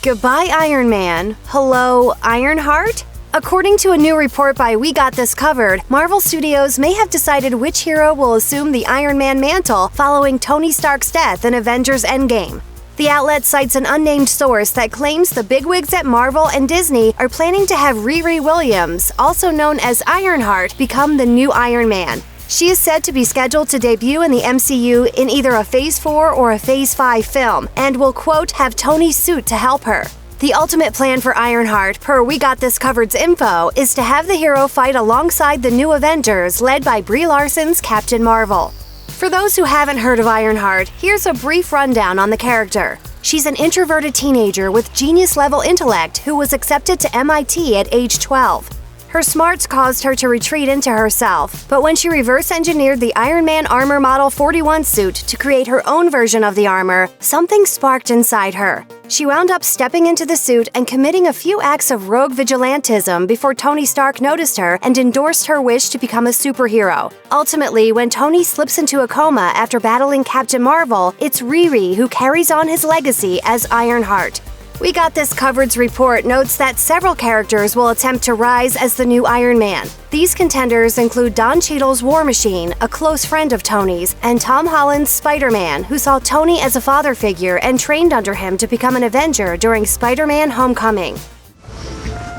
Goodbye, Iron Man. Hello, Ironheart? According to a new report by We Got This Covered, Marvel Studios may have decided which hero will assume the Iron Man mantle following Tony Stark's death in Avengers Endgame. The outlet cites an unnamed source that claims the bigwigs at Marvel and Disney are planning to have Riri Williams, also known as Ironheart, become the new Iron Man. She is said to be scheduled to debut in the MCU in either a Phase 4 or a Phase 5 film, and will, quote, have Tony's suit to help her. The ultimate plan for Ironheart, per We Got This Covered's info, is to have the hero fight alongside the new Avengers led by Brie Larson's Captain Marvel. For those who haven't heard of Ironheart, here's a brief rundown on the character. She's an introverted teenager with genius-level intellect who was accepted to MIT at age 12. Her smarts caused her to retreat into herself, but when she reverse-engineered the Iron Man Armor Model 41 suit to create her own version of the armor, something sparked inside her. She wound up stepping into the suit and committing a few acts of rogue vigilantism before Tony Stark noticed her and endorsed her wish to become a superhero. Ultimately, when Tony slips into a coma after battling Captain Marvel, it's Riri who carries on his legacy as Ironheart. We Got This Covered's report notes that several characters will attempt to rise as the new Iron Man. These contenders include Don Cheadle's War Machine, a close friend of Tony's, and Tom Holland's Spider-Man, who saw Tony as a father figure and trained under him to become an Avenger during Spider-Man Homecoming.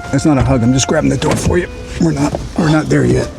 That's not a hug, I'm just grabbing the door for you. We're not there yet.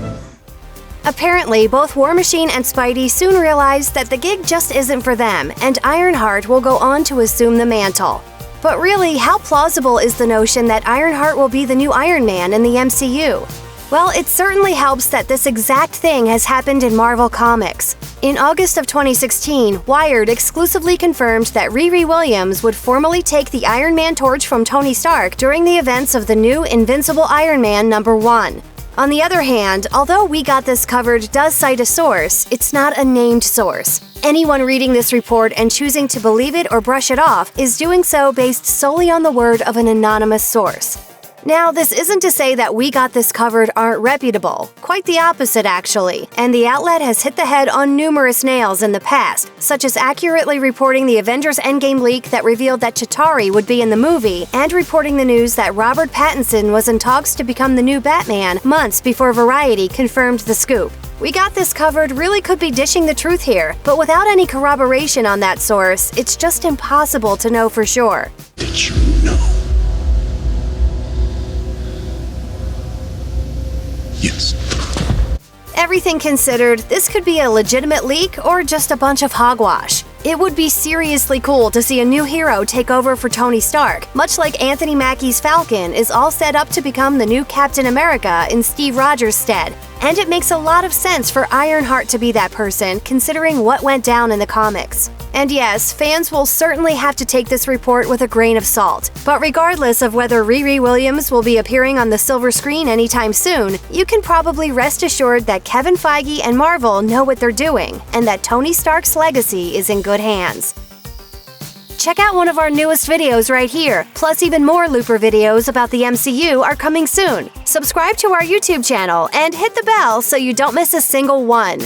Apparently, both War Machine and Spidey soon realized that the gig just isn't for them, and Ironheart will go on to assume the mantle. But really, how plausible is the notion that Ironheart will be the new Iron Man in the MCU? Well, it certainly helps that this exact thing has happened in Marvel Comics. In August of 2016, Wired exclusively confirmed that Riri Williams would formally take the Iron Man torch from Tony Stark during the events of the new Invincible Iron Man #1. On the other hand, although We Got This Covered does cite a source, it's not a named source. Anyone reading this report and choosing to believe it or brush it off is doing so based solely on the word of an anonymous source. Now, this isn't to say that We Got This Covered aren't reputable. Quite the opposite, actually. And the outlet has hit the head on numerous nails in the past, such as accurately reporting the Avengers Endgame leak that revealed that Chitauri would be in the movie, and reporting the news that Robert Pattinson was in talks to become the new Batman months before Variety confirmed the scoop. We Got This Covered really could be dishing the truth here, but without any corroboration on that source, it's just impossible to know for sure. Did you know? Yes. Everything considered, this could be a legitimate leak or just a bunch of hogwash. It would be seriously cool to see a new hero take over for Tony Stark, much like Anthony Mackie's Falcon is all set up to become the new Captain America in Steve Rogers' stead. And it makes a lot of sense for Ironheart to be that person, considering what went down in the comics. And yes, fans will certainly have to take this report with a grain of salt. But regardless of whether Riri Williams will be appearing on the silver screen anytime soon, you can probably rest assured that Kevin Feige and Marvel know what they're doing, and that Tony Stark's legacy is in good hands. Check out one of our newest videos right here, plus even more Looper videos about the MCU are coming soon. Subscribe to our YouTube channel and hit the bell so you don't miss a single one.